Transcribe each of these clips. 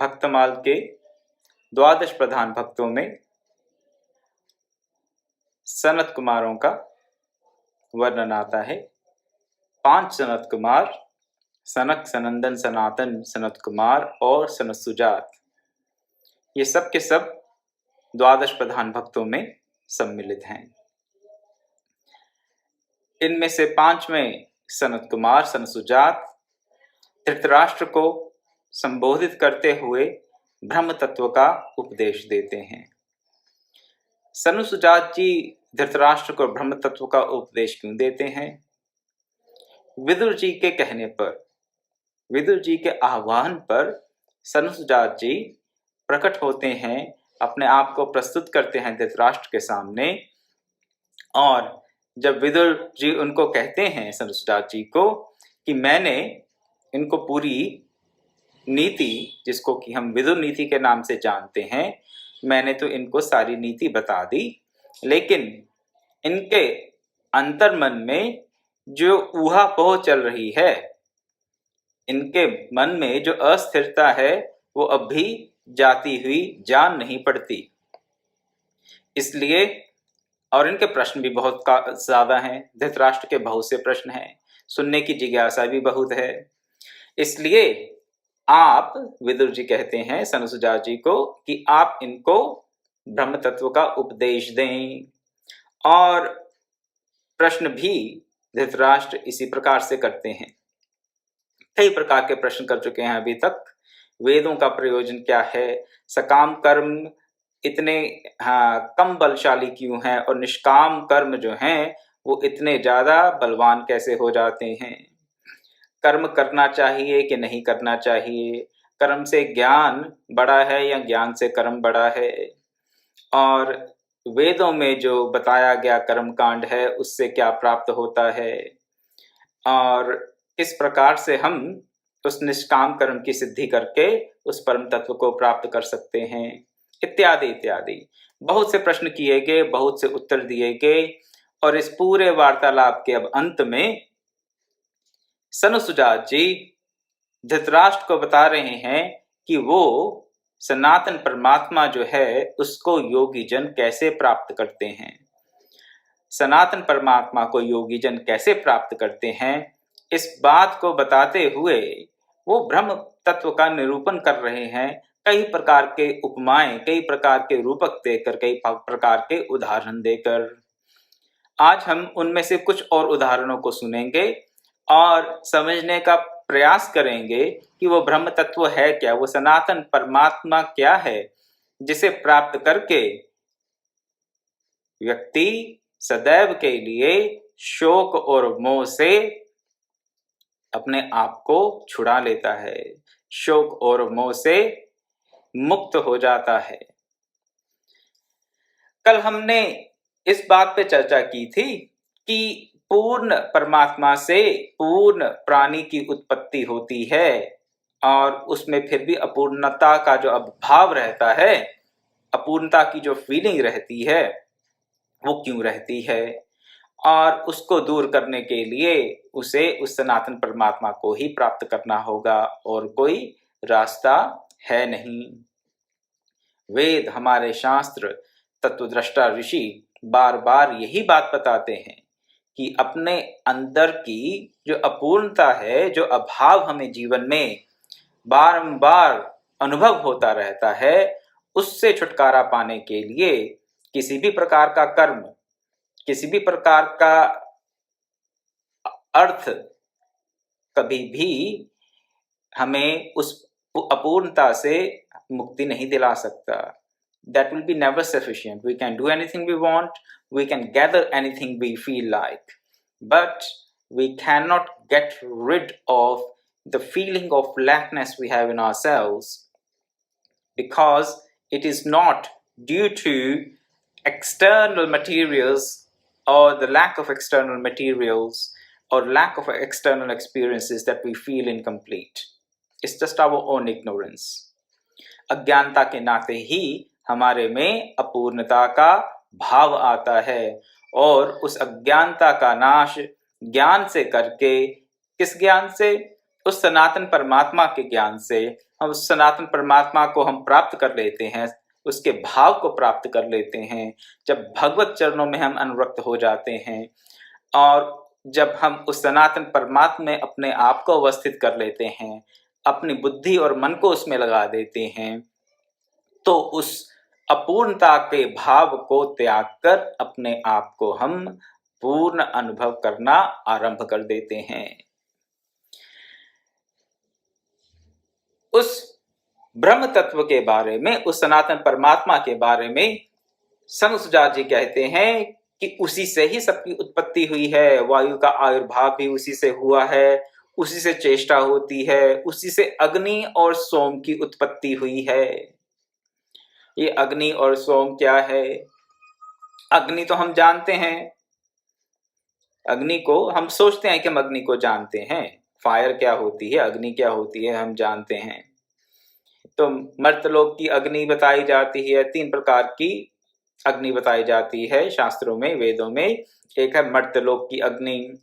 भक्तमाल के द्वादश प्रधान भक्तों में सनत कुमारों का वर्णन आता है। 5 सनत कुमार, सनक, सनंदन, सनातन, सनत कुमार और सनत सुजात, ये सब के सब द्वादश प्रधान भक्तों में सम्मिलित हैं। इनमें से 5वें सनत कुमार, सनत सुजात, धृतराष्ट्र को संबोधित करते हुए ब्रह्म तत्व का उपदेश देते हैं। सनत सुजात जी धृतराष्ट्र को ब्रह्म तत्व का उपदेश क्यों देते हैं? विदुर जी के कहने पर, विदुर जी के आह्वान पर सनत सुजात जी प्रकट होते हैं, अपने आप को प्रस्तुत करते हैं धृतराष्ट्र के सामने। और जब विदुर जी उनको कहते हैं, सनत सुजात जी को, कि मैंने इनको पूरी नीति, जिसको कि हम विदुर नीति के नाम से जानते हैं, मैंने तो इनको सारी नीति बता दी, लेकिन इनके अंतर्मन में जो ऊहापोह चल रही है, इनके मन में जो अस्थिरता है, वो अब भी जाती हुई जान नहीं पड़ती। इसलिए, और इनके प्रश्न भी बहुत ज्यादा हैं, धृतराष्ट्र के बहुत से प्रश्न हैं, सुनने की जिज्ञासा भी बहुत है। इसलिए आप, विदुर जी कहते हैं सनत सुजात जी को कि आप इनको ब्रह्म तत्व का उपदेश दें। और प्रश्न भी धृतराष्ट्र इसी प्रकार से करते हैं। कई प्रकार के प्रश्न कर चुके हैं अभी तक। वेदों का प्रयोजन क्या है? सकाम कर्म इतने कम बलशाली क्यों हैं और निष्काम कर्म जो हैं वो इतने ज्यादा बलवान कैसे हो जाते हैं? कर्म करना चाहिए कि नहीं करना चाहिए? कर्म से ज्ञान बड़ा है या ज्ञान से कर्म बड़ा है? और वेदों में जो बताया गया कर्म कांड है उससे क्या प्राप्त होता है? और किस प्रकार से हम उस निष्काम कर्म की सिद्धि करके उस परम तत्व को प्राप्त कर सकते हैं? इत्यादि इत्यादि बहुत से प्रश्न किए गए, बहुत से उत्तर दिए गए। और इस पूरे वार्तालाप के अब अंत में सनत सुजात जी धृतराष्ट्र को बता रहे हैं कि वो सनातन परमात्मा जो है उसको योगी जन कैसे प्राप्त करते हैं। सनातन परमात्मा को योगी जन कैसे प्राप्त करते हैं, इस बात को बताते हुए वो ब्रह्म तत्व का निरूपण कर रहे हैं, कई प्रकार के उपमाएं, कई प्रकार के रूपक देकर, कई प्रकार के उदाहरण देकर। आज हम उनमें से कुछ और उदाहरणों को सुनेंगे और समझने का प्रयास करेंगे कि वो ब्रह्म तत्व है क्या, वो सनातन परमात्मा क्या है, जिसे प्राप्त करके व्यक्ति सदैव के लिए शोक और मोह से अपने आप को छुड़ा लेता है, शोक और मोह से मुक्त हो जाता है। कल हमने इस बात पे चर्चा की थी कि पूर्ण परमात्मा से पूर्ण प्राणी की उत्पत्ति होती है और उसमें फिर भी अपूर्णता का जो अभाव रहता है, अपूर्णता की जो फीलिंग रहती है, वो क्यों रहती है? और उसको दूर करने के लिए उसे उस सनातन परमात्मा को ही प्राप्त करना होगा और कोई रास्ता है नहीं। वेद, हमारे शास्त्र, तत्वदृष्टा ऋषि बार बार यही बात बताते हैं कि अपने अंदर की जो अपूर्णता है, जो अभाव हमें जीवन में बारंबार अनुभव होता रहता है, उससे छुटकारा पाने के लिए किसी भी प्रकार का कर्म, किसी भी प्रकार का अर्थ कभी भी हमें उस अपूर्णता से मुक्ति नहीं दिला सकता। That will be never sufficient. We can do anything we want, we can gather anything we feel like, but we cannot get rid of the feeling of lackness we have in ourselves, because it is not due to external materials or the lack of external materials or lack of external experiences that we feel incomplete. It's just our own ignorance. अज्ञानता के नाते ही हमारे में अपूर्णता का भाव आता है और उस अज्ञानता का नाश ज्ञान से करके, किस ज्ञान से? उस सनातन परमात्मा के ज्ञान से हम उस सनातन परमात्मा को हम प्राप्त कर लेते हैं, उसके भाव को प्राप्त कर लेते हैं। जब भगवत चरणों में हम अनुरक्त हो जाते हैं और जब हम उस सनातन परमात्मा में अपने आप को अवस्थित कर लेते हैं, अपनी बुद्धि और मन को उसमें लगा देते हैं, तो उस अपूर्णता के भाव को त्याग कर अपने आप को हम पूर्ण अनुभव करना आरंभ कर देते हैं। उस ब्रह्म तत्व के बारे में, उस सनातन परमात्मा के बारे में सनत्सुजात जी कहते हैं कि उसी से ही सबकी उत्पत्ति हुई है, वायु का आविर्भाव भी उसी से हुआ है, उसी से चेष्टा होती है, उसी से अग्नि और सोम की उत्पत्ति हुई है। ये अग्नि और सोम क्या है? अग्नि तो हम जानते हैं, अग्नि को हम सोचते हैं कि हम अग्नि को जानते हैं, फायर क्या होती है, अग्नि क्या होती है हम जानते हैं। तो मर्त्यलोक की अग्नि बताई जाती है, 3 प्रकार की अग्नि बताई जाती है शास्त्रों में, वेदों में। एक है मर्त्यलोक की अग्नि,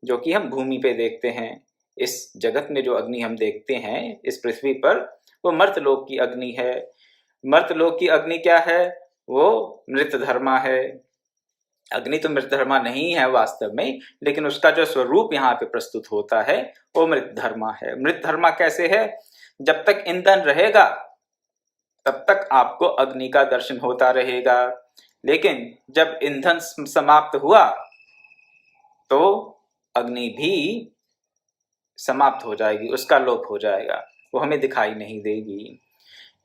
जो कि हम भूमि पे देखते हैं। इस जगत में जो अग्नि हम देखते हैं इस पृथ्वी पर, वो मर्त्यलोक की अग्नि है। मर्त्यलोक की अग्नि क्या है? वो मृतधर्मा है। अग्नि तो मृतधर्मा नहीं है वास्तव में, लेकिन उसका जो स्वरूप यहाँ पे प्रस्तुत होता है वो मृतधर्मा है। मृतधर्मा कैसे है? जब तक ईंधन रहेगा तब तक आपको अग्नि का दर्शन होता रहेगा, लेकिन जब ईंधन समाप्त हुआ तो अग्नि भी समाप्त हो जाएगी, उसका लोप हो जाएगा, वो हमें दिखाई नहीं देगी।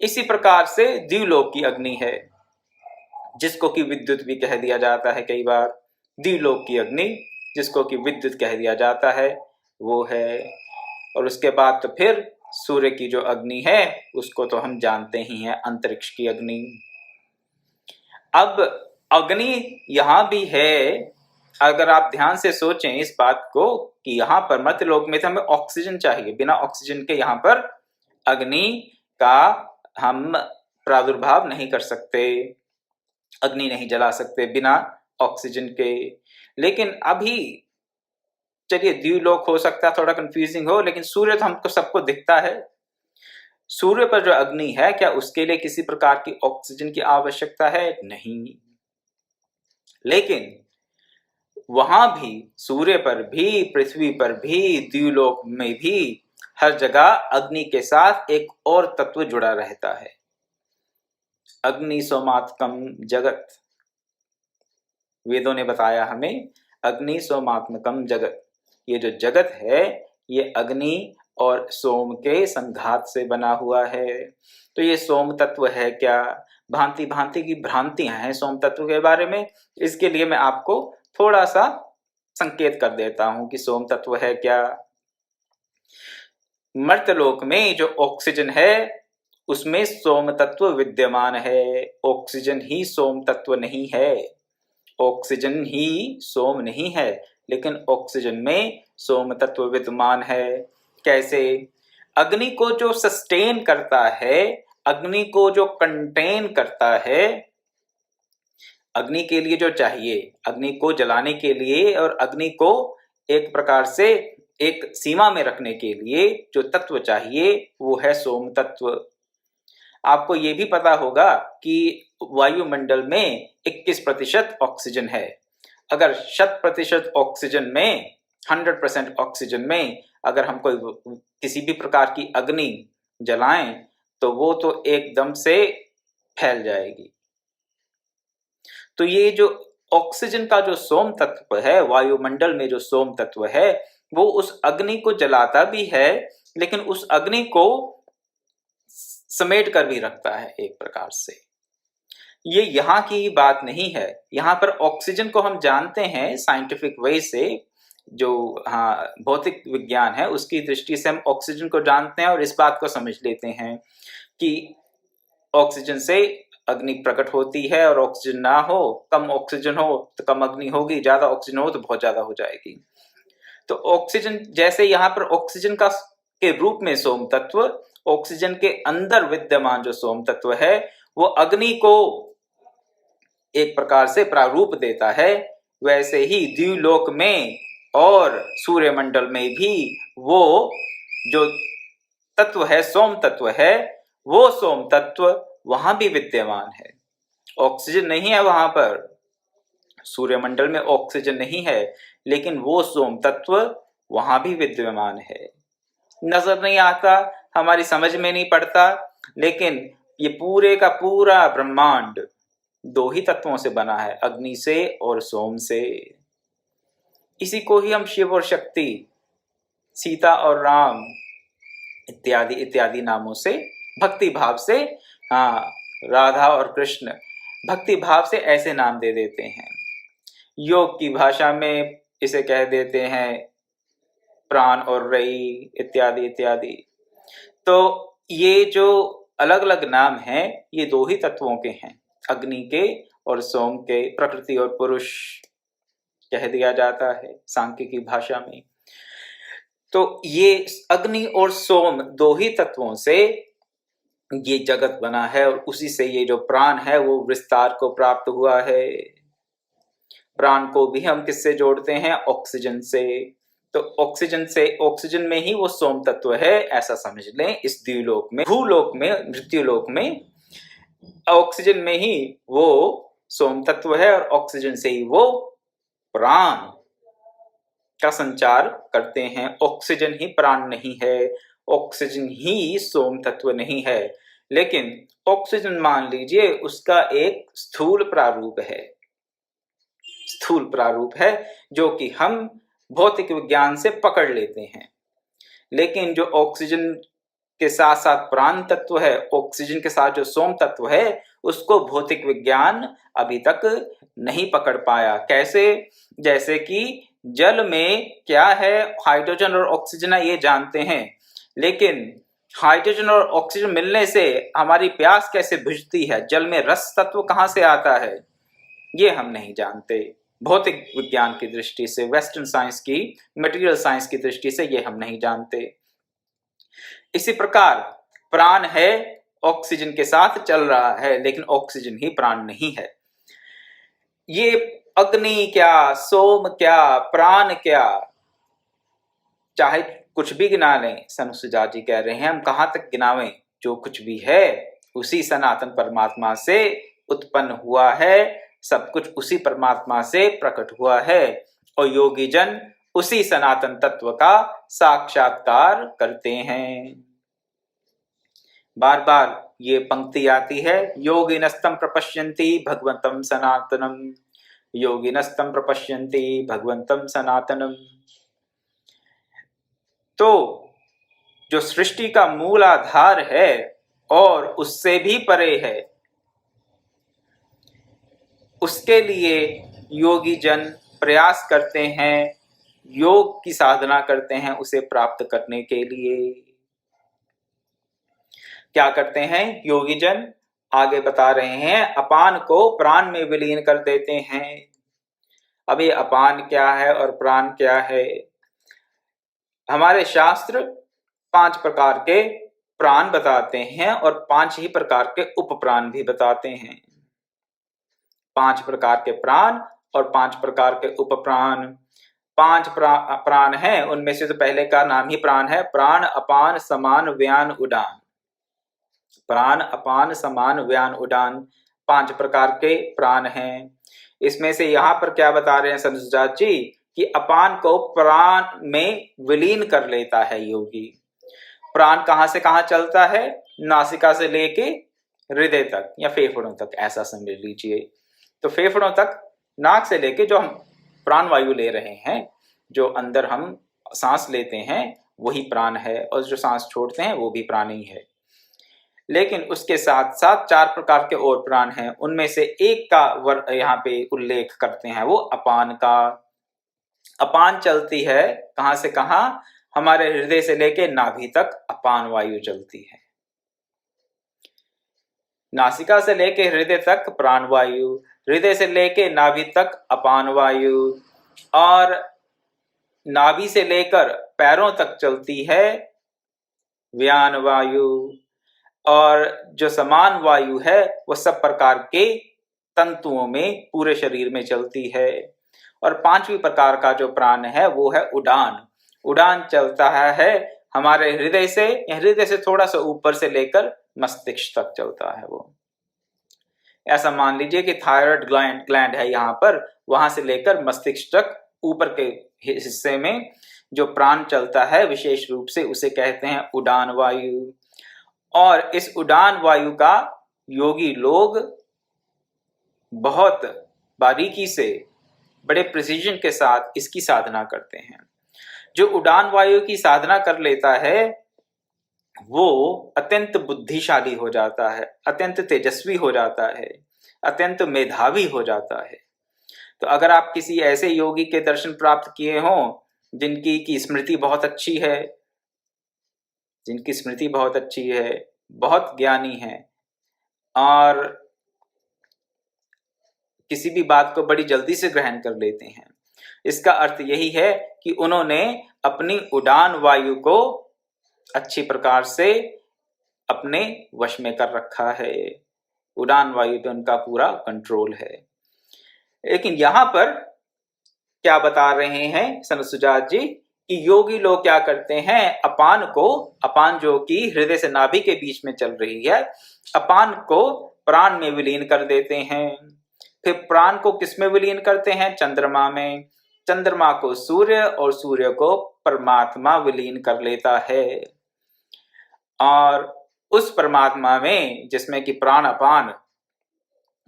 इसी प्रकार से द्युलोक की अग्नि है, जिसको कि विद्युत भी कह दिया जाता है कई बार। द्युलोक की अग्नि जिसको कि विद्युत कह दिया जाता है वो है। और उसके बाद तो फिर सूर्य की जो अग्नि है उसको तो हम जानते ही हैं, अंतरिक्ष की अग्नि। अब अग्नि यहां भी है, अगर आप ध्यान से सोचें इस बात को कि यहाँ पर मर्त्यलोक में तो हमें ऑक्सीजन चाहिए, बिना ऑक्सीजन के यहाँ पर अग्नि का हम प्रादुर्भाव नहीं कर सकते, अग्नि नहीं जला सकते बिना ऑक्सीजन के। लेकिन अभी चलिए द्युलोक हो सकता है थोड़ा कंफ्यूजिंग हो, लेकिन सूर्य तो हमको सबको दिखता है। सूर्य पर जो अग्नि है, क्या उसके लिए किसी प्रकार की ऑक्सीजन की आवश्यकता है? नहीं। लेकिन वहां भी, सूर्य पर भी, पृथ्वी पर भी, द्युलोक में भी हर जगह अग्नि के साथ एक और तत्व जुड़ा रहता है। अग्नि सोमात्मकम जगत, वेदों ने बताया हमें, अग्नि सोमात्मकम जगत। ये जो जगत है ये अग्नि और सोम के संघात से बना हुआ है। तो ये सोम तत्व है क्या? भांति भांति की भ्रांतियां हैं सोम तत्व के बारे में। इसके लिए मैं आपको थोड़ा सा संकेत कर देता हूं कि सोम तत्व है क्या। मर्त्यलोक में जो ऑक्सीजन है उसमें सोम तत्व विद्यमान है, ऑक्सीजन ही सोम तत्व नहीं है। ऑक्सीजन ही सोम नहीं है, लेकिन ऑक्सीजन में सोम तत्व विद्यमान है। कैसे? अग्नि को जो सस्टेन करता है, अग्नि को जो कंटेन करता है, अग्नि के लिए जो चाहिए, अग्नि को जलाने के लिए और अग्नि को एक प्रकार से एक सीमा में रखने के लिए जो तत्व चाहिए वो है सोम तत्व। आपको ये भी पता होगा कि वायुमंडल में 21% ऑक्सीजन है। अगर 100% ऑक्सीजन में, 100% ऑक्सीजन में अगर हम कोई किसी भी प्रकार की अग्नि जलाएं तो वो तो एकदम से फैल जाएगी। तो ये जो ऑक्सीजन का जो सोम तत्व है, वायुमंडल में जो सोम तत्व है, वो उस अग्नि को जलाता भी है, लेकिन उस अग्नि को समेट कर भी रखता है एक प्रकार से। ये यहाँ की बात नहीं है। यहाँ पर ऑक्सीजन को हम जानते हैं साइंटिफिक वे से, जो भौतिक विज्ञान है उसकी दृष्टि से हम ऑक्सीजन को जानते हैं और इस बात को समझ लेते हैं कि ऑक्सीजन से अग्नि प्रकट होती है और ऑक्सीजन ना हो, कम ऑक्सीजन हो तो कम अग्नि होगी, ज्यादा ऑक्सीजन हो तो बहुत ज्यादा हो जाएगी। तो ऑक्सीजन, जैसे यहाँ पर ऑक्सीजन का के रूप में सोम तत्व, ऑक्सीजन के अंदर विद्यमान जो सोम तत्व है वो अग्नि को एक प्रकार से प्रारूप देता है, वैसे ही द्युलोक में और सूर्यमंडल में भी वो जो तत्व है, सोम तत्व है, वो सोम तत्व वहां भी विद्यमान है। ऑक्सीजन नहीं है वहां पर, सूर्यमंडल में ऑक्सीजन नहीं है, लेकिन वो सोम तत्व वहां भी विद्यमान है। नजर नहीं आता, हमारी समझ में नहीं पड़ता, लेकिन ये पूरे का पूरा ब्रह्मांड दो ही तत्वों से बना है, अग्नि से और सोम से। इसी को ही हम शिव और शक्ति, सीता और राम इत्यादि इत्यादि नामों से भक्ति भाव से, हाँ, राधा और कृष्ण भक्ति भाव से ऐसे नाम दे देते हैं। योग की भाषा में इसे कह देते हैं प्राण और रई इत्यादि इत्यादि। तो ये जो अलग अलग नाम हैं, ये दो ही तत्वों के हैं, अग्नि के और सोम के, प्रकृति और पुरुष कह दिया जाता है सांख्य की भाषा में। तो ये अग्नि और सोम दो ही तत्वों से ये जगत बना है, और उसी से ये जो प्राण है वो विस्तार को प्राप्त हुआ है। प्राण को भी हम किससे जोड़ते हैं? ऑक्सीजन से। तो ऑक्सीजन से, ऑक्सीजन में ही वो सोम तत्व है, ऐसा समझ लें। इस द्विलोक में, भूलोक में, मृत्युलोक में ऑक्सीजन में ही वो सोम तत्व है, और ऑक्सीजन से ही वो प्राण का संचार करते हैं। ऑक्सीजन ही प्राण नहीं है, ऑक्सीजन ही सोम तत्व नहीं है, लेकिन ऑक्सीजन मान लीजिए उसका एक स्थूल प्रारूप है, स्थूल प्रारूप है जो कि हम भौतिक विज्ञान से पकड़ लेते हैं। लेकिन जो ऑक्सीजन के साथ साथ प्राण तत्व है, ऑक्सीजन के साथ जो सोम तत्व है, उसको भौतिक विज्ञान अभी तक नहीं पकड़ पाया। कैसे? जैसे कि जल में क्या है, हाइड्रोजन और ऑक्सीजन है, ये जानते हैं, लेकिन हाइड्रोजन और ऑक्सीजन मिलने से हमारी प्यास कैसे बुझती है, जल में रस तत्व कहाँ से आता है, ये हम नहीं जानते। भौतिक विज्ञान की दृष्टि से, वेस्टर्न साइंस की, मटेरियल साइंस की दृष्टि से ये हम नहीं जानते। इसी प्रकार प्राण है, ऑक्सीजन के साथ चल रहा है, लेकिन ऑक्सीजन ही प्राण नहीं है। ये अग्नि क्या, सोम क्या, प्राण क्या, चाहे कुछ भी गिना लें, सनुसुजा जी कह रहे हैं हम कहां तक गिनावें, जो कुछ भी है उसी सनातन परमात्मा से उत्पन्न हुआ है, सब कुछ उसी परमात्मा से प्रकट हुआ है, और योगी जन उसी सनातन तत्व का साक्षात्कार करते हैं। बार बार ये पंक्ति आती है, योगिनस्तम प्रपश्यन्ति भगवंतम सनातनम, योगिनस्तम प्रपश्यन्ति भगवंतम सनातनम। तो जो सृष्टि का मूल आधार है और उससे भी परे है, उसके लिए योगी जन प्रयास करते हैं, योग की साधना करते हैं उसे प्राप्त करने के लिए। क्या करते हैं योगी जन? आगे बता रहे हैं, अपान को प्राण में विलीन कर देते हैं। अब ये अपान क्या है और प्राण क्या है? हमारे शास्त्र 5 प्रकार के प्राण बताते हैं और 5 ही प्रकार के उपप्राण भी बताते हैं। 5 प्रकार के प्राण और 5 प्रकार के उपप्राण। 5 प्राण हैं, उनमें से तो पहले का नाम ही प्राण है, प्राण अपान समान व्यान उडान। प्राण अपान समान व्यान उडान 5 प्रकार के प्राण हैं। इसमें से यहां पर क्या बता रहे हैं सनुसुजा जी कि अपान को प्राण में विलीन कर लेता है योगी। प्राण कहां से कहां चलता है? नासिका से लेके हृदय तक या फेफड़ों तक, ऐसा समझ लीजिए। तो फेफड़ों तक, नाक से लेके जो हम प्राण वायु ले रहे हैं, जो अंदर हम सांस लेते हैं वही प्राण है, और जो सांस छोड़ते हैं वो भी प्राण ही है। लेकिन उसके साथ साथ 4 प्रकार के और प्राण हैं, उनमें से एक का यहाँ पे उल्लेख करते हैं, वो अपान का। अपान चलती है कहां से कहां? हमारे हृदय से लेके नाभि तक अपान वायु चलती है। नासिका से लेके हृदय तक प्राण वायु, हृदय से लेके नाभि तक अपान वायु, और नाभि से लेकर पैरों तक चलती है व्यान वायु, और जो समान वायु है वो सब प्रकार के तंतुओं में पूरे शरीर में चलती है। और 5वीं प्रकार का जो प्राण है वो है उड़ान। उड़ान चलता है हमारे हृदय से, या हृदय से थोड़ा सा ऊपर से लेकर मस्तिष्क तक चलता है वो। ऐसा मान लीजिए कि थायराइड ग्लैंड है यहाँ पर, वहां से लेकर मस्तिष्क तक ऊपर के हिस्से में जो प्राण चलता है विशेष रूप से, उसे कहते हैं उड़ान वायु। और इस उड़ान वायु का योगी लोग बहुत बारीकी से, बड़े प्रिसीजन के साथ इसकी साधना करते हैं। जो उड़ान वायु की साधना कर लेता है वो अत्यंत बुद्धिशाली हो जाता है, अत्यंत तेजस्वी हो जाता है, अत्यंत मेधावी हो जाता है। तो अगर आप किसी ऐसे योगी के दर्शन प्राप्त किए हों जिनकी स्मृति बहुत अच्छी है, जिनकी स्मृति बहुत अच्छी है, बहुत ज्ञानी है और किसी भी बात को बड़ी जल्दी से ग्रहण कर लेते हैं, इसका अर्थ यही है कि उन्होंने अपनी उड़ान वायु को अच्छी प्रकार से अपने वश में कर रखा है। उड़ान वायु पे उनका पूरा कंट्रोल है। लेकिन यहां पर क्या बता रहे हैं संत सुजात जी कि योगी लोग क्या करते हैं, अपान जो कि हृदय से नाभि के बीच में चल रही है, अपान को प्राण में विलीन कर देते हैं। फिर प्राण को किस में विलीन करते हैं? चंद्रमा में। चंद्रमा को सूर्य और सूर्य को परमात्मा विलीन कर लेता है। और उस परमात्मा में जिसमें कि प्राण अपान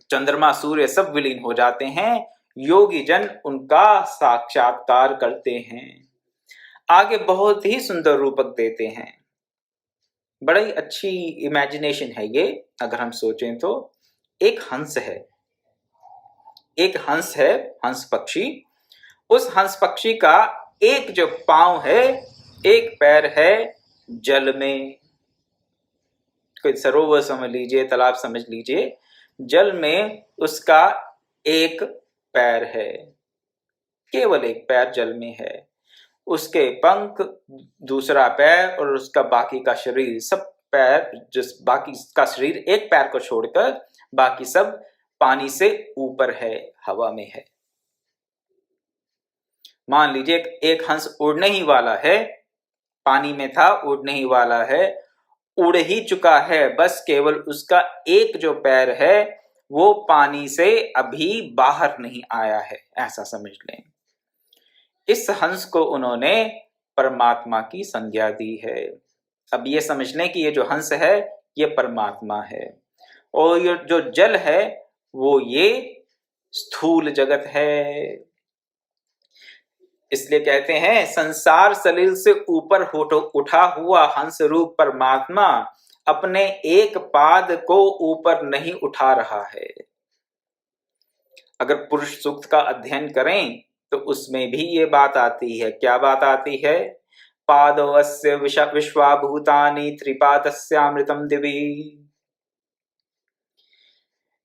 चंद्रमा सूर्य सब विलीन हो जाते हैं, योगी जन उनका साक्षात्कार करते हैं। आगे बहुत ही सुंदर रूपक देते हैं, बड़ी अच्छी इमेजिनेशन है ये। अगर हम सोचें तो एक हंस है, हंस पक्षी। उस हंस पक्षी का एक जो पांव है, एक पैर है जल में। कोई सरोवर समझ लीजिए, तालाब समझ लीजिए, जल में उसका एक पैर है, केवल एक पैर जल में है। उसके पंख, दूसरा पैर और उसका बाकी का शरीर, सब पैर, जिस बाकी का शरीर एक पैर को छोड़कर बाकी सब पानी से ऊपर है, हवा में है। मान लीजिए एक हंस उड़ने ही वाला है, पानी में था, उड़ने ही वाला है, उड़ ही चुका है, बस केवल उसका एक जो पैर है वो पानी से अभी बाहर नहीं आया है, ऐसा समझ लें। इस हंस को उन्होंने परमात्मा की संज्ञा दी है। अब ये समझ लें कि ये जो हंस है ये परमात्मा है, और ये जो जल है वो ये स्थूल जगत है। इसलिए कहते हैं संसार सलिल से ऊपर उठा हुआ हंस रूप परमात्मा अपने एक पाद को ऊपर नहीं उठा रहा है। अगर पुरुष सूक्त का अध्ययन करें तो उसमें भी ये बात आती है। क्या बात आती है? पादोऽस्य विश्वाभूतानि त्रिपादस्यामृतम दिवि।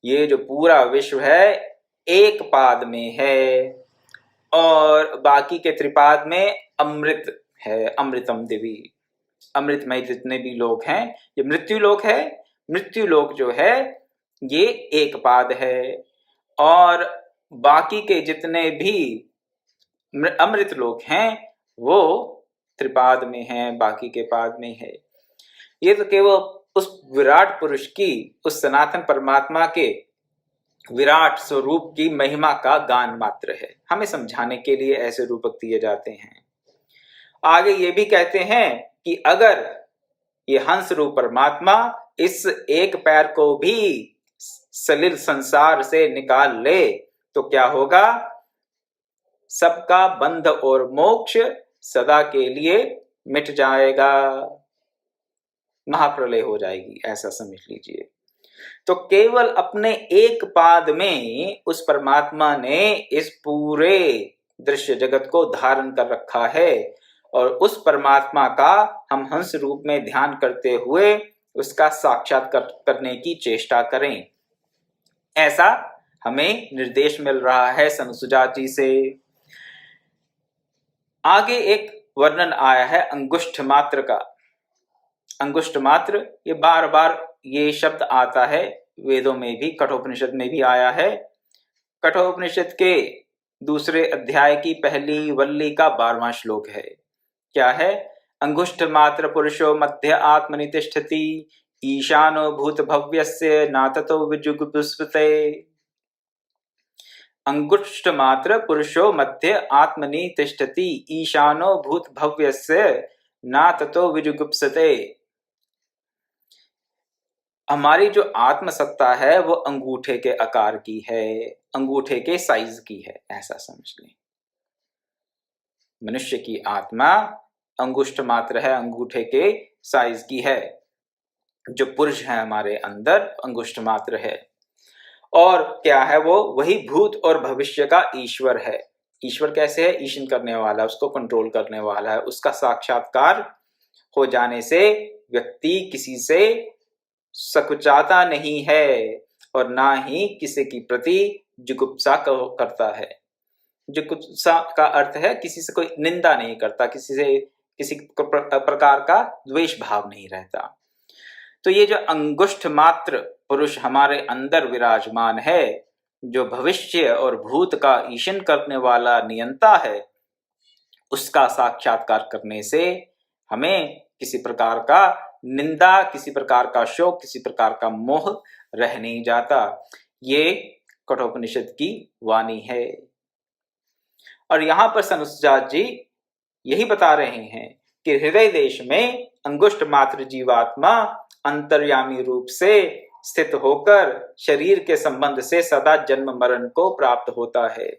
ये जो पूरा विश्व है एक पाद में है और बाकी के त्रिपाद में अमृत है, अमृतम दिवि। अमृतमय जितने भी लोग हैं, ये मृत्यु लोक है। मृत्यु लोक जो है ये एक पाद है, और बाकी के जितने भी अमृत लोक हैं वो त्रिपाद में हैं, बाकी के पाद में है। ये तो केवल उस विराट पुरुष की, उस सनातन परमात्मा के विराट स्वरूप की महिमा का गान मात्र है। हमें समझाने के लिए ऐसे रूपक दिए जाते हैं। आगे ये भी कहते हैं कि अगर ये हंस रूप परमात्मा इस एक पैर को भी सलिल संसार से निकाल ले तो क्या होगा? सबका बंध और मोक्ष सदा के लिए मिट जाएगा, महाप्रलय हो जाएगी, ऐसा समझ लीजिए। तो केवल अपने एक पाद में उस परमात्मा ने इस पूरे दृश्य जगत को धारण कर रखा है, और उस परमात्मा का हम हंस रूप में ध्यान करते हुए उसका साक्षात्कार करने की चेष्टा करें, ऐसा हमें निर्देश मिल रहा है संत सुजात जी से। आगे एक वर्णन आया है अंगुष्ठ मात्र का। अंगुष्ठ मात्र, ये बार बार ये शब्द आता है वेदों में भी, कठोपनिषद में भी आया है। कठोपनिषद के दूसरे अध्याय की पहली वल्ली का 12वां श्लोक है। क्या है? अंगुष्ठ मात्र पुरुषो मध्य आत्मनि तिष्ठति ईशानो भूत भव्यस्य न ततो विजुगुप्सुते। अंगुष्ठ मात्र पुरुषो मध्य आत्मनि तिष्ठति ईशानो भूत भव्यस्य न ततो विजुगुप्सते। हमारी जो आत्मसत्ता है वो अंगूठे के आकार की है, अंगूठे के साइज की है, ऐसा समझ लें। मनुष्य की आत्मा अंगुष्ठ मात्र है, अंगूठे के साइज की है। जो पुरुष है हमारे अंदर अंगुष्ठ मात्र है। और क्या है वो? वही भूत और भविष्य का ईश्वर है। ईश्वर कैसे है? ईशन करने वाला, उसको कंट्रोल करने वाला है। उसका साक्षात्कार हो जाने से व्यक्ति किसी से सकुचाता नहीं है और ना ही किसी के प्रति जुगुप्सा करता है। जुगुप्सा का अर्थ है किसी से कोई निंदा नहीं करता, किसी से किसी प्रकार का द्वेष भाव नहीं रहता। तो ये जो अंगुष्ठ मात्र पुरुष हमारे अंदर विराजमान है, जो भविष्य और भूत का ईशन करने वाला नियंता है, उसका साक्षात्कार करने से हमें किसी प्रकार का निंदा, किसी प्रकार का शोक, किसी प्रकार का मोह रह नहीं जाता। ये कठोपनिषद की वाणी है। और यहां पर सनुसुजात जी यही बता रहे हैं कि हृदय देश में अंगुष्ठ मात्र जीवात्मा अंतर्यामी रूप से स्थित होकर शरीर के संबंध से सदा जन्म मरण को प्राप्त होता है।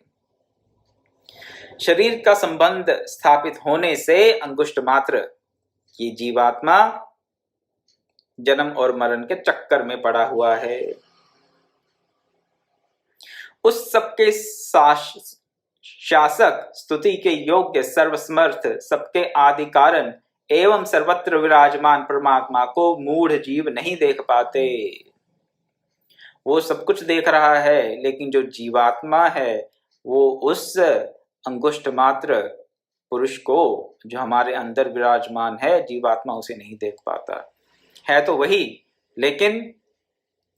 शरीर का संबंध स्थापित होने से अंगुष्ठ मात्र ये जीवात्मा जन्म और मरण के चक्कर में पड़ा हुआ है। उस सबके शासक, स्तुति के योग्य, सर्वसमर्थ, सबके आदि कारण एवं सर्वत्र विराजमान परमात्मा को मूढ़ जीव नहीं देख पाते। वो सब कुछ देख रहा है, लेकिन जो जीवात्मा है वो उस अंगुष्ठ मात्र पुरुष को, जो हमारे अंदर विराजमान है, जीवात्मा उसे नहीं देख पाता है। तो वही, लेकिन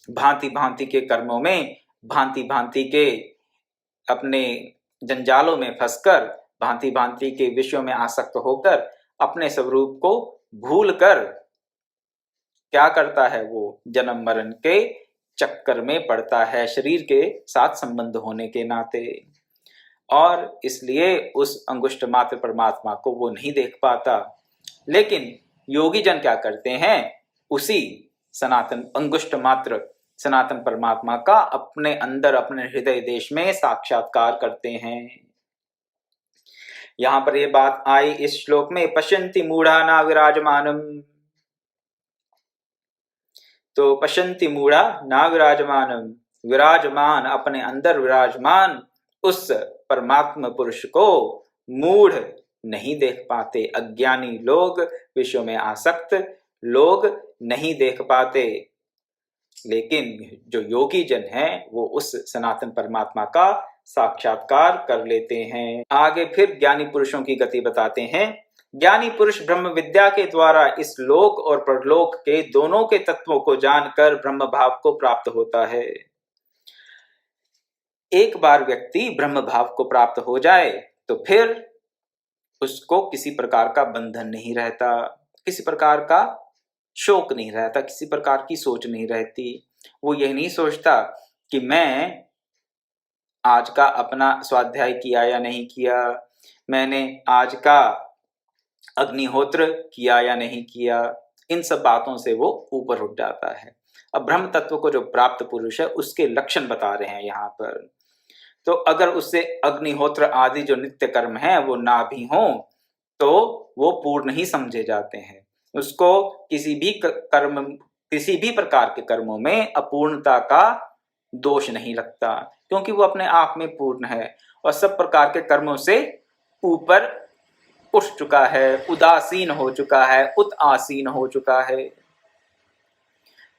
भांति भांति के कर्मों में, भांति भांति के अपने जंजालों में फंसकर, भांति भांति के विषयों में आसक्त होकर अपने स्वरूप को भूलकर क्या करता है? वो जन्म मरण के चक्कर में पड़ता है, शरीर के साथ संबंध होने के नाते। और इसलिए उस अंगुष्ठ मात्र परमात्मा को वो नहीं देख पाता। लेकिन योगी जन क्या करते हैं? उसी सनातन अंगुष्ठ मात्र सनातन परमात्मा का अपने अंदर, अपने हृदय देश में साक्षात्कार करते हैं। यहां पर यह बात आई इस श्लोक में, पश्यन्ति मूढ़ा न विराजमानम। तो पश्यन्ति मूढ़ा न विराजमानम, विराजमान, अपने अंदर विराजमान उस परमात्मा पुरुष को मूढ़ नहीं देख पाते। अज्ञानी लोग, विषयों में आसक्त लोग नहीं देख पाते। लेकिन जो योगी जन हैं वो उस सनातन परमात्मा का साक्षात्कार कर लेते हैं। आगे फिर ज्ञानी पुरुषों की गति बताते हैं। ज्ञानी पुरुष ब्रह्म विद्या के द्वारा इस लोक और परलोक के दोनों के तत्वों को जानकर ब्रह्म भाव को प्राप्त होता है। एक बार व्यक्ति ब्रह्म भाव को प्राप्त हो जाए तो फिर उसको किसी प्रकार का बंधन नहीं रहता, किसी प्रकार का शोक नहीं रहता, किसी प्रकार की सोच नहीं रहती। वो यह नहीं सोचता कि मैं आज का अपना स्वाध्याय किया या नहीं किया, मैंने आज का अग्निहोत्र किया या नहीं किया। इन सब बातों से वो ऊपर उठ जाता है। अब ब्रह्म तत्व को जो प्राप्त पुरुष है उसके लक्षण बता रहे हैं यहाँ पर। तो अगर उससे अग्निहोत्र आदि जो नित्य कर्म है वो ना भी हो तो वो पूर्ण ही समझे जाते हैं। उसको किसी भी प्रकार के कर्मों में अपूर्णता का दोष नहीं लगता, क्योंकि वो अपने आप में पूर्ण है और सब प्रकार के कर्मों से ऊपर उठ चुका है, उदासीन हो चुका है, उदासीन हो चुका है।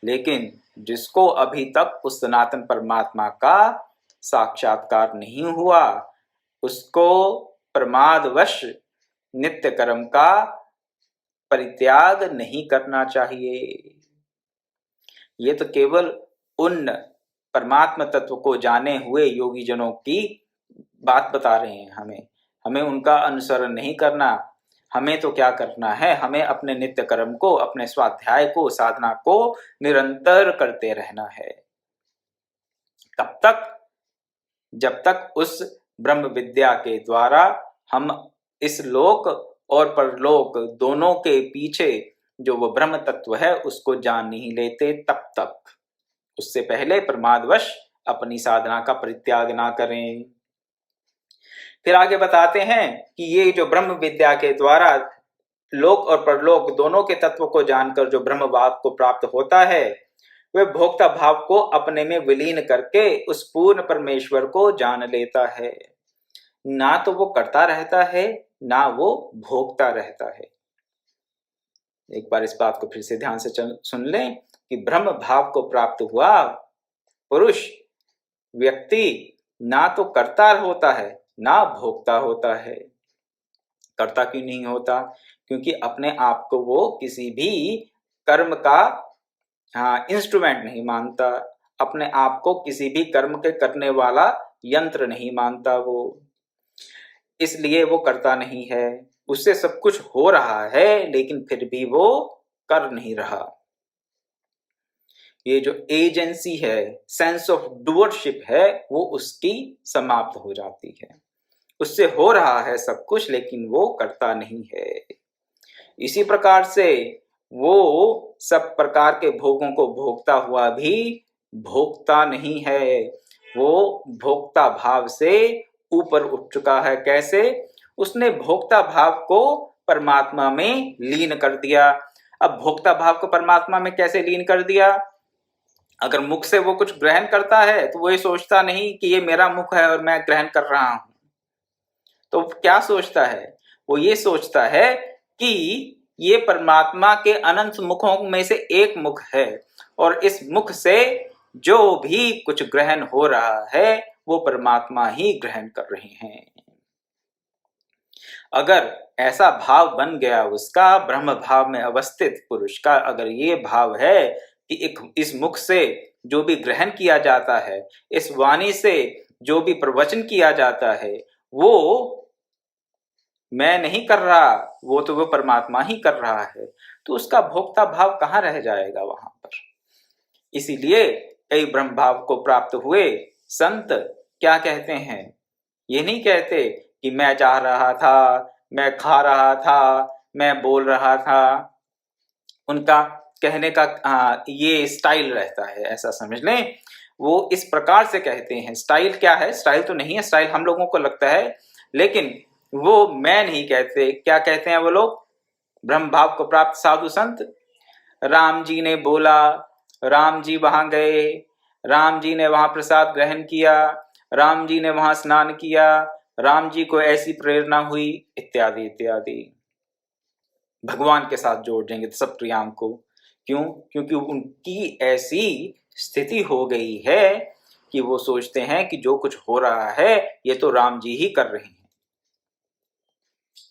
लेकिन जिसको अभी तक उस सनातन परमात्मा का साक्षात्कार नहीं हुआ, उसको प्रमादवश नित्य कर्म का परित्याग नहीं करना चाहिए। ये तो केवल उन परमात्मा तत्व को जाने हुए योगी जनों की बात बता रहे हैं। हमें उनका अनुसरण नहीं करना, हमें तो क्या करना है, हमें अपने नित्य कर्म को, अपने स्वाध्याय को, साधना को निरंतर करते रहना है। कब तक? जब तक उस ब्रह्म विद्या के द्वारा हम इस लोक और परलोक दोनों के पीछे जो वो ब्रह्म तत्व है उसको जान नहीं लेते, तब तक। उससे पहले प्रमादवश अपनी साधना का परित्याग ना करें। फिर आगे बताते हैं कि ये जो ब्रह्म विद्या के द्वारा लोक और परलोक दोनों के तत्व को जानकर जो ब्रह्म भाव को प्राप्त होता है, वह भोक्ता भाव को अपने में विलीन करके उस पूर्ण परमेश्वर को जान लेता है। ना तो वो करता रहता है, ना वो भोगता रहता है। एक बार इस बात को फिर से ध्यान से सुन लें कि ब्रह्म भाव को प्राप्त हुआ पुरुष व्यक्ति ना तो करता होता है, ना भोगता होता है। करता क्यों नहीं होता? क्योंकि अपने आप को वो किसी भी कर्म का इंस्ट्रूमेंट नहीं मानता, अपने आप को किसी भी कर्म के करने वाला यंत्र नहीं मानता वो, इसलिए वो करता नहीं है। उससे सब कुछ हो रहा है लेकिन फिर भी वो कर नहीं रहा। ये जो एजेंसी है, सेंस ऑफ डूअरशिप है, वो उसकी समाप्त हो जाती है। उससे हो रहा है सब कुछ लेकिन वो करता नहीं है। इसी प्रकार से वो सब प्रकार के भोगों को भोगता हुआ भी भोगता नहीं है। वो भोक्ता भाव से ऊपर उठ चुका है। कैसे? उसने भोक्ता भाव को परमात्मा में लीन कर दिया। अब भोक्ता भाव को परमात्मा में कैसे लीन कर दिया? अगर मुख से वो कुछ ग्रहण करता है तो वो ये सोचता नहीं कि ये मेरा मुख है और मैं ग्रहण कर रहा हूं। तो क्या सोचता है? वो ये सोचता है कि ये परमात्मा के अनंत मुखों में से एक मुख है और इस मुख से जो भी कुछ ग्रहण हो रहा है वो परमात्मा ही ग्रहण कर रहे हैं। अगर ऐसा भाव बन गया उसका, ब्रह्म भाव में अवस्थित पुरुष का अगर ये भाव है कि इस मुख से जो भी ग्रहण किया जाता है, इस वाणी से जो भी प्रवचन किया जाता है, वो मैं नहीं कर रहा, वो तो वो परमात्मा ही कर रहा है, तो उसका भोक्ता भाव कहाँ रह जाएगा वहां पर। इसीलिए कई ब्रह्म भाव को प्राप्त हुए संत क्या कहते हैं? ये नहीं कहते कि मैं चाह रहा था, मैं खा रहा था, मैं बोल रहा था। उनका कहने का ये स्टाइल रहता है, ऐसा समझ लें। वो इस प्रकार से कहते हैं। स्टाइल क्या है? स्टाइल तो नहीं है, स्टाइल हम लोगों को लगता है, लेकिन वो मैं नहीं कहते। क्या कहते हैं वो लोग? ब्रह्म भाव को प्राप्त साधु संत, राम जी ने बोला, राम जी वहां गए, राम जी ने वहां प्रसाद ग्रहण किया, राम जी ने वहां स्नान किया, राम जी को ऐसी प्रेरणा हुई, इत्यादि इत्यादि। भगवान के साथ जोड़ देंगे सब प्रियांक को। क्यों? क्योंकि उनकी ऐसी स्थिति हो गई है कि वो सोचते हैं कि जो कुछ हो रहा है ये तो राम जी ही कर रहे हैं।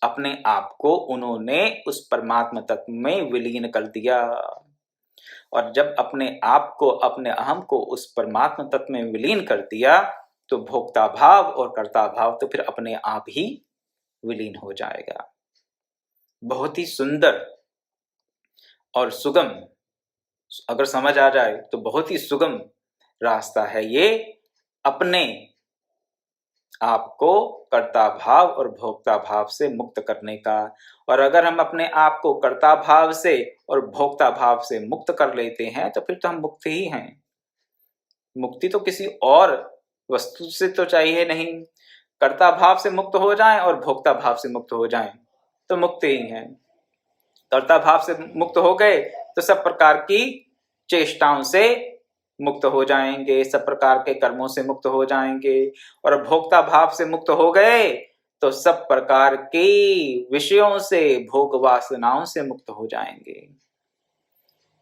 अपने आप को उन्होंने उस परमात्मा तत्व में विलीन कर दिया। और जब अपने आप को, अपने अहम को उस परमात्मा तत्व में विलीन कर दिया तो भोक्ता भाव और कर्ता भाव तो फिर अपने आप ही विलीन हो जाएगा। बहुत ही सुंदर और सुगम, अगर समझ आ जाए तो बहुत ही सुगम रास्ता है ये अपने आपको कर्ता भाव और भोक्ता भाव से मुक्त करने का। और अगर हम अपने आप को कर्ता भाव से और भोक्ता भाव से मुक्त कर लेते हैं तो फिर तो हम मुक्त ही हैं। मुक्ति तो किसी और वस्तु से तो चाहिए नहीं। कर्ता भाव से मुक्त हो जाएं और भोक्ता भाव से मुक्त हो जाएं तो मुक्त ही हैं। कर्ता भाव से मुक्त हो गए तो सब प्रकार की चेष्टाओं से मुक्त हो जाएंगे, सब प्रकार के कर्मों से मुक्त हो जाएंगे। और भोक्ता भाव से मुक्त हो गए तो सब प्रकार की विषयों से, भोग वासनाओं से मुक्त हो जाएंगे।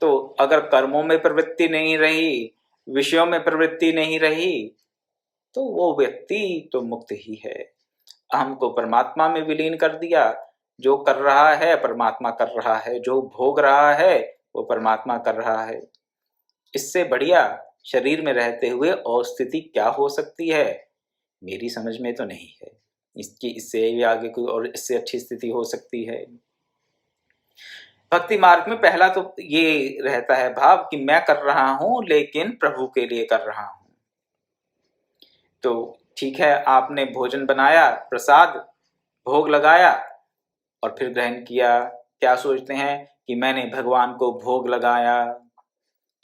तो अगर कर्मों में प्रवृत्ति नहीं रही, विषयों में प्रवृत्ति नहीं रही, तो वो व्यक्ति तो मुक्त ही है। अहम को परमात्मा में विलीन कर दिया, जो कर रहा है परमात्मा कर रहा है, जो भोग रहा है वो परमात्मा कर रहा है। इससे बढ़िया शरीर में रहते हुए और स्थिति क्या हो सकती है? मेरी समझ में तो नहीं है। इसकी इससे भी आगे कोई और इससे अच्छी स्थिति हो सकती है। भक्ति मार्ग में पहला तो ये रहता है भाव कि मैं कर रहा हूं लेकिन प्रभु के लिए कर रहा हूं। तो ठीक है, आपने भोजन बनाया, प्रसाद भोग लगाया और फिर ग्रहण किया। क्या सोचते हैं कि मैंने भगवान को भोग लगाया।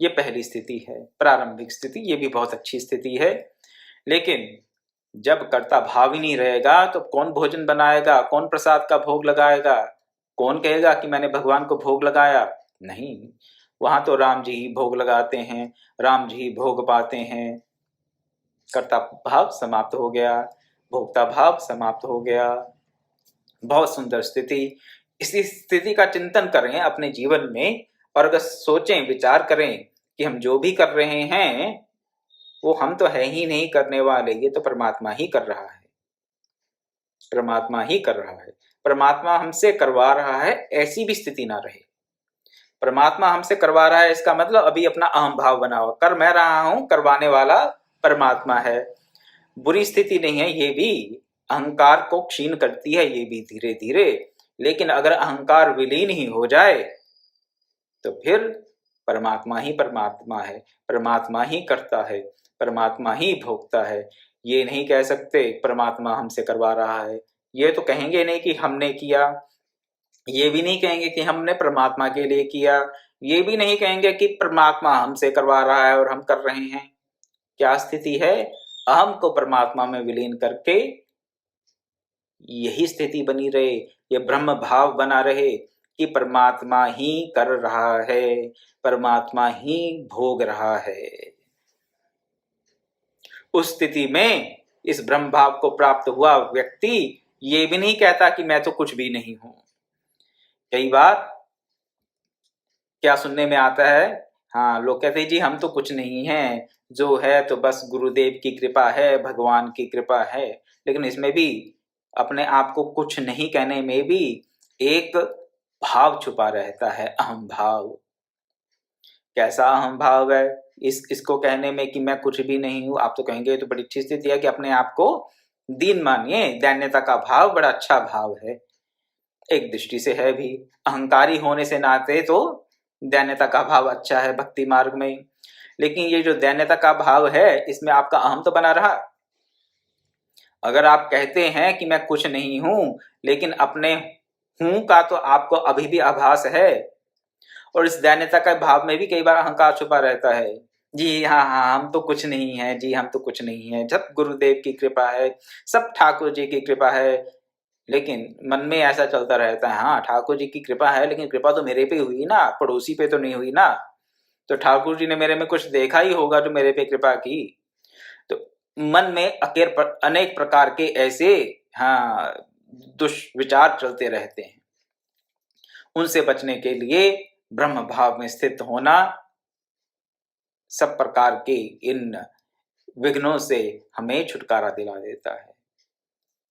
ये पहली स्थिति है, प्रारंभिक स्थिति। ये भी बहुत अच्छी स्थिति है। लेकिन जब कर्ता भाव ही नहीं रहेगा तो कौन भोजन बनाएगा, कौन प्रसाद का भोग लगाएगा, कौन कहेगा कि मैंने भगवान को भोग लगाया। नहीं, वहां तो राम जी ही भोग लगाते हैं, राम जी ही भोग पाते हैं। कर्ता भाव समाप्त हो गया, भोक्ता भाव समाप्त हो गया। बहुत सुंदर स्थिति। इसी स्थिति का चिंतन करें अपने जीवन में और अगर सोचें, विचार करें कि हम जो भी कर रहे हैं वो हम तो है ही नहीं करने वाले, ये तो परमात्मा ही कर रहा है। परमात्मा ही कर रहा है, परमात्मा हमसे करवा रहा है। ऐसी भी स्थिति ना रहे, परमात्मा हमसे करवा रहा है इसका मतलब अभी अपना अहम भाव बनाओ, कर मैं रहा हूं, करवाने वाला परमात्मा है। बुरी स्थिति नहीं है ये भी, अहंकार को क्षीण करती है ये भी धीरे धीरे। लेकिन अगर अहंकार विलीन ही हो जाए तो फिर परमात्मा ही परमात्मा है, परमात्मा ही करता है, परमात्मा ही भोगता है। ये नहीं कह सकते परमात्मा हमसे करवा रहा है। ये तो कहेंगे नहीं कि हमने किया, ये भी नहीं कहेंगे कि हमने परमात्मा के लिए किया, ये भी नहीं कहेंगे कि परमात्मा हमसे करवा रहा है और हम कर रहे हैं। क्या स्थिति है? अहम को परमात्मा में विलीन करके यही स्थिति बनी रहे, ये ब्रह्म भाव बना रहे कि परमात्मा ही कर रहा है, परमात्मा ही भोग रहा है। उस स्थिति में इस ब्रह्म भाव को प्राप्त हुआ व्यक्ति ये भी नहीं कहता कि मैं तो कुछ भी नहीं हूं। कई बार क्या सुनने में आता है, हाँ, लोग कहते हैं जी हम तो कुछ नहीं हैं, जो है तो बस गुरुदेव की कृपा है, भगवान की कृपा है। लेकिन इसमें भी अपने आप को कुछ नहीं कहने में भी एक भाव छुपा रहता है, अहम भाव। कैसा अहम भाव है इसको कहने में कि मैं कुछ भी नहीं हूं? आप तो कहेंगे तो बड़ी अच्छी स्थिति है कि अपने आप को दीन मानिए, दैन्यता का भाव बड़ा अच्छा भाव है। एक दृष्टि से है भी, अहंकारी होने से नाते तो दैन्यता का भाव अच्छा है भक्ति मार्ग में। लेकिन ये जो दैन्यता का भाव है इसमें आपका अहम तो बना रहा। अगर आप कहते हैं कि मैं कुछ नहीं हूं लेकिन अपने हूं का तो आपको अभी भी आभास है। और इस दैन्यता का भाव में भी कई बार अहंकार छुपा रहता है, जी हाँ हाँ हम तो कुछ नहीं है, जी हम तो कुछ नहीं है, जब गुरुदेव की कृपा है, सब ठाकुर जी की कृपा है। लेकिन मन में ऐसा चलता रहता है, हाँ ठाकुर जी की कृपा है लेकिन कृपा तो मेरे पे हुई ना, पड़ोसी पे तो नहीं हुई ना। तो ठाकुर जी ने मेरे में कुछ देखा ही होगा जो मेरे पे कृपा की। तो मन में अनेक प्रकार के ऐसे, हाँ, दुष्विचार चलते रहते हैं। उनसे बचने के लिए ब्रह्म भाव में स्थित होना सब प्रकार के इन विघ्नों से हमें छुटकारा दिला देता है।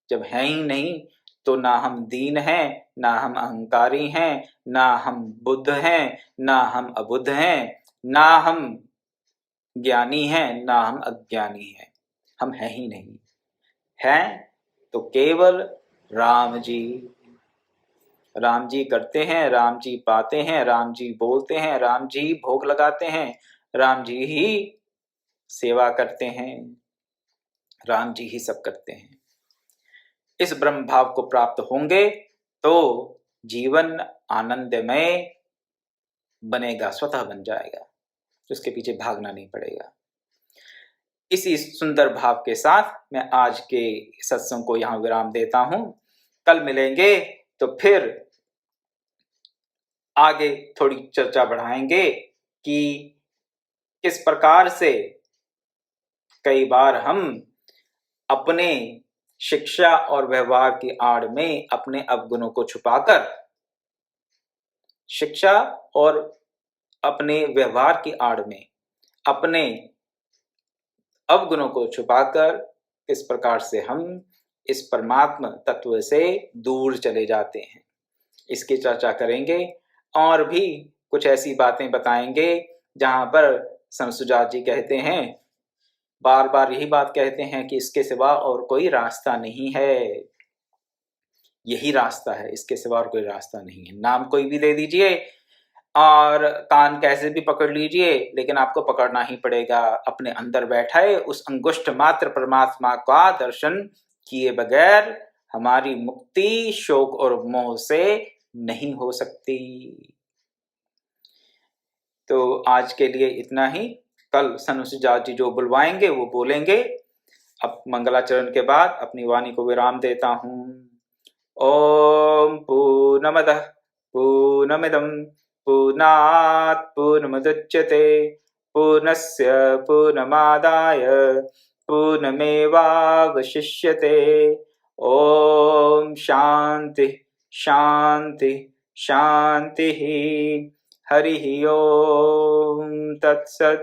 जब है ही नहीं तो ना हम दीन हैं, ना हम अहंकारी हैं, ना हम बुद्ध हैं, ना हम अबुद्ध हैं, ना हम ज्ञानी हैं, ना हम अज्ञानी हैं। हम हैं ही नहीं। हैं तो केवल राम जी। राम जी करते हैं, राम जी पाते हैं, राम जी बोलते हैं, राम जी भोग लगाते हैं, राम जी ही सेवा करते हैं, राम जी ही सब करते हैं। इस ब्रह्म भाव को प्राप्त होंगे तो जीवन आनंदमय बनेगा, स्वतः बन जाएगा, उसके पीछे भागना नहीं पड़ेगा। इसी सुंदर भाव के साथ मैं आज के सत्संग को यहाँ विराम देता हूं। कल मिलेंगे तो फिर आगे थोड़ी चर्चा बढ़ाएंगे कि किस प्रकार से कई बार हम अपने शिक्षा और व्यवहार की आड़ में अपने अवगुणों को छुपाकर, शिक्षा और अपने व्यवहार की आड़ में अपने अवगुणों को छुपाकर किस प्रकार से हम इस परमात्मा तत्व से दूर चले जाते हैं, इसकी चर्चा करेंगे। और भी कुछ ऐसी बातें बताएंगे जहां पर संत सुजात जी कहते हैं, बार बार यही बात कहते हैं कि इसके सिवा और कोई रास्ता नहीं है। यही रास्ता है, इसके सिवा और कोई रास्ता नहीं है। नाम कोई भी दे दीजिए और कान कैसे भी पकड़ लीजिए, लेकिन आपको पकड़ना ही पड़ेगा। अपने अंदर बैठाए उस अंगुष्ठ मात्र परमात्मा का दर्शन किए बगैर हमारी मुक्ति शोक और मोह से नहीं हो सकती। तो आज के लिए इतना ही। कल सनुसुजात जी जो बुलवाएंगे वो बोलेंगे। अब मंगलाचरण के बाद अपनी वाणी को विराम देता हूँ। ओम पूर्णमदः पूर्णमिदं पूर्णात् पूर्णमुदच्यते पूर्णस्य पूर्णमादाय पूर्णमेवावशिष्यते। ओम शांति शांति शांति। हरि ओम तत्सत्।